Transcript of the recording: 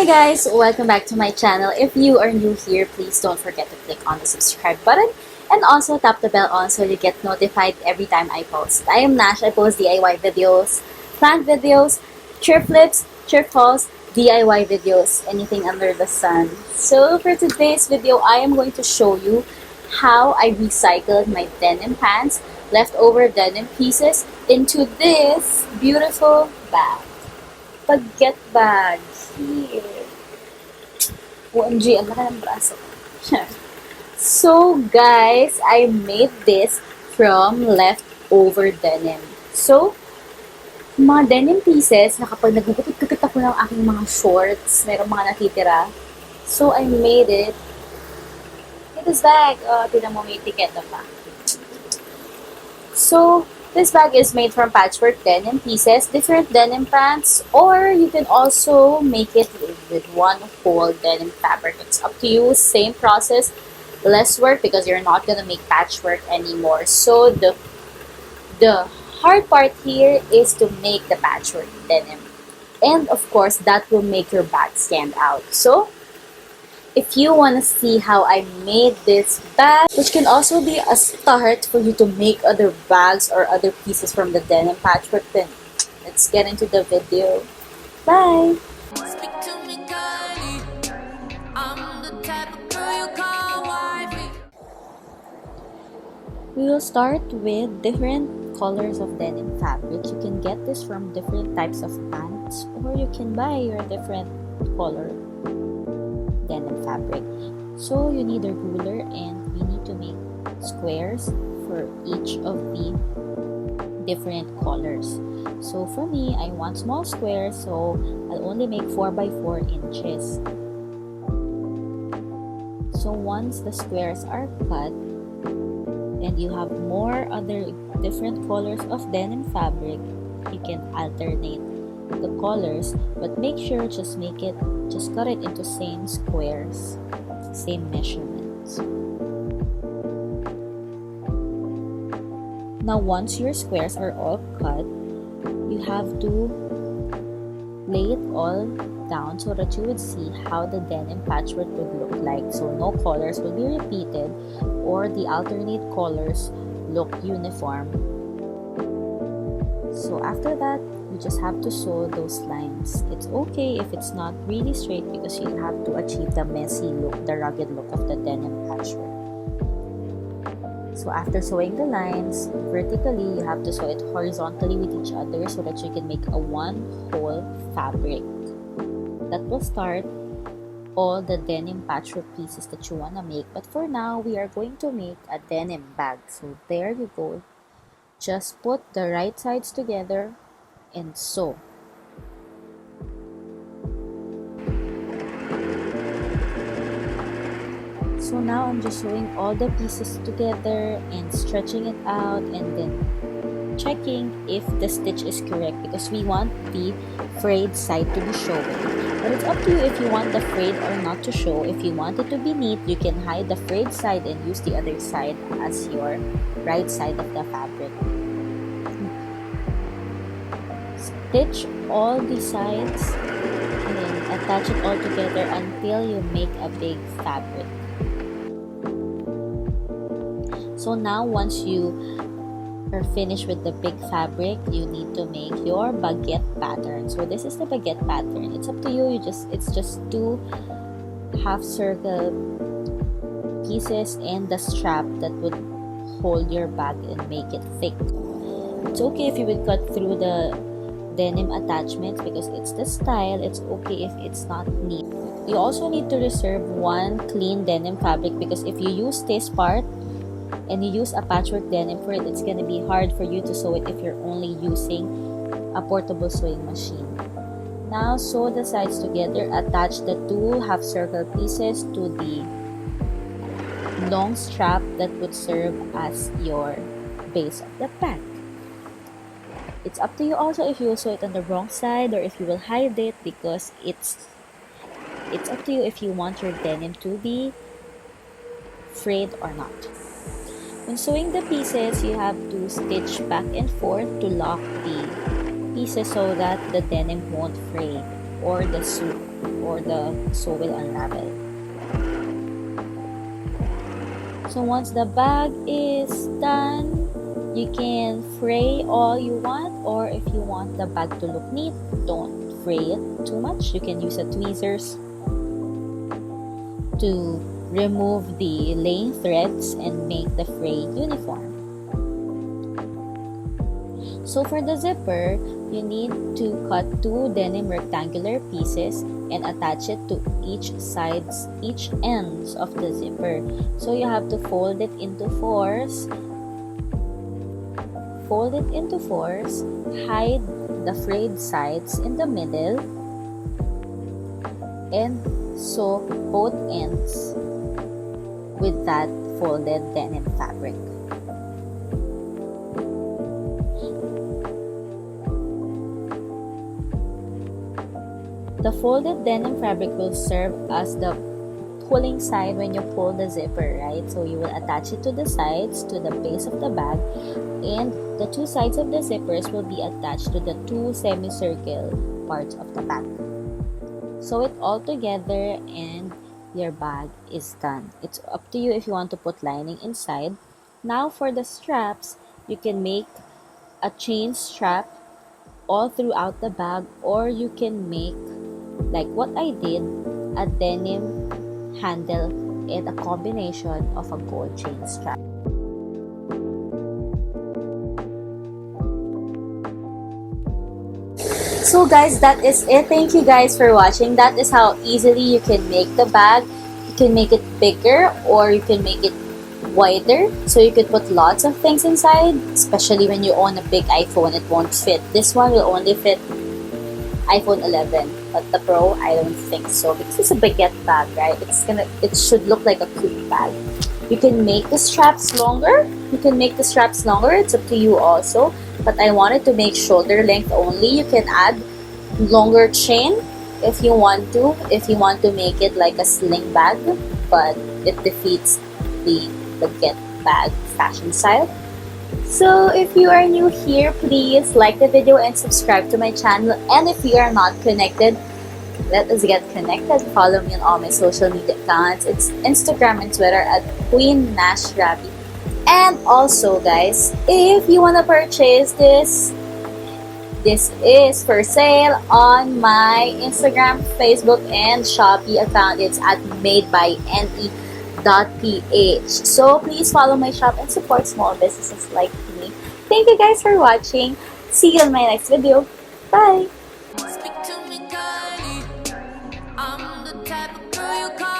Hi guys! Welcome back to my channel. If you are new here, please don't forget to click on the subscribe button and also tap the bell on so you get notified every time I post. I am Nash. I post DIY videos, plant videos, thrift flips, thrift hauls, DIY videos, anything under the sun. So for today's video, I am going to show you how I recycled my denim pants, leftover denim pieces into this beautiful bag. Baguette bag. Here. OMG, ang laki ng braso. So, guys, I made this from leftover denim. So, mga denim pieces na kapag nagugupit-gupit ako ng aking mga shorts, mayroong mga natitira. So, I made it in this bag. Tignan mo, may tiketa pa. So, this bag is made from patchwork denim pieces, different denim pants, or you can also make it with one whole denim fabric. It's up to you. Same process, less work because you're not gonna make patchwork anymore. So the hard part here is to make the patchwork denim, and of course that will make your bag stand out. So if you want to see how I made this bag, which can also be a start for you to make other bags or other pieces from the denim patchwork, then let's get into the video. Bye! Speak to me kindly. I'm the type of girl you call wifey. We will start with different colors of denim fabric. You can get this from different types of pants, or you can buy your different color denim fabric. So you need a ruler and we need to make squares for each of the different colors. So for me, I want small squares, so I'll only make 4 by 4 inches. So once the squares are cut and you have more other different colors of denim fabric, you can alternate the colors, but make sure just cut it into same squares, same measurements. Now once your squares are all cut, you have to lay it all down so that you would see how the denim patchwork would look like. So no colors will be repeated or the alternate colors look uniform. So after that, you just have to sew those lines. It's okay if it's not really straight because you have to achieve the messy look, the rugged look of the denim patchwork. So after sewing the lines vertically, you have to sew it horizontally with each other so that you can make a one whole fabric. That will start all the denim patchwork pieces that you want to make. But for now, we are going to make a denim bag. So there you go. Just put the right sides together and sew. So now I'm just sewing all the pieces together and stretching it out and then checking if the stitch is correct because we want the frayed side to be showing. But it's up to you if you want the frayed or not to show. If you want it to be neat, you can hide the frayed side and use the other side as your right side of the fabric. Stitch all the sides and then attach it all together until you make a big fabric. So now once you are finished with the big fabric, you need to make your baguette pattern. So this is the baguette pattern. It's up to you. It's just 2 half circle pieces and the strap that would hold your bag and make it thick. It's okay if you would cut through the denim attachments because it's the style. It's okay if it's not neat. You also need to reserve one clean denim fabric because if you use this part and you use a patchwork denim for it, it's gonna be hard for you to sew it if you're only using a portable sewing machine. Now sew the sides together. Attach the 2 half circle pieces to the long strap that would serve as your base of the bag. It's up to you also if you will sew it on the wrong side or if you will hide it because it's up to you if you want your denim to be frayed or not. When sewing the pieces, you have to stitch back and forth to lock the pieces so that the denim won't fray or the or the sew will unravel. So once the bag is done, you can fray all you want, or if you want the bag to look neat, don't fray it too much. You can use a tweezers to remove the laying threads and make the fray uniform. So for the zipper, you need to cut 2 denim rectangular pieces and attach it to each ends of the zipper. So you have to fold it into fours. Hide the frayed sides in the middle, and sew both ends with that folded denim fabric. The folded denim fabric will serve as the pulling side when you pull the zipper, right? So you will attach it to the sides, to the base of the bag, and the 2 sides of the zippers will be attached to the 2 semicircle parts of the bag. Sew it all together and your bag is done. It's up to you if you want to put lining inside. Now for the straps, you can make a chain strap all throughout the bag, or you can make, like what I did, a denim handle and a combination of a gold chain strap. So guys, that is it. Thank you guys for watching. That is how easily you can make the bag. You can make it bigger or you can make it wider, so you could put lots of things inside. Especially when you own a big iPhone, it won't fit. This one will only fit iPhone 11, but the Pro, I don't think so, because it's a baguette bag, right? It should look like a cute bag. You can make the straps longer. It's up to you also. But I wanted to make shoulder length only. You can add longer chain if you want to. If you want to make it like a sling bag, but it defeats the baguette bag fashion style. So if you are new here, please like the video and subscribe to my channel. And if you are not connected, let us get connected. Follow me on all my social media accounts. It's Instagram and Twitter at Queen Nash Rapi. And also guys, if you want to purchase this is for sale on my Instagram, Facebook, and Shopee account. It's at madebynE.ph. So please follow my shop and support small businesses like me. Thank you guys for watching. See you in my next video. Bye! Speak to me, girlie. I'm the type of girl you call.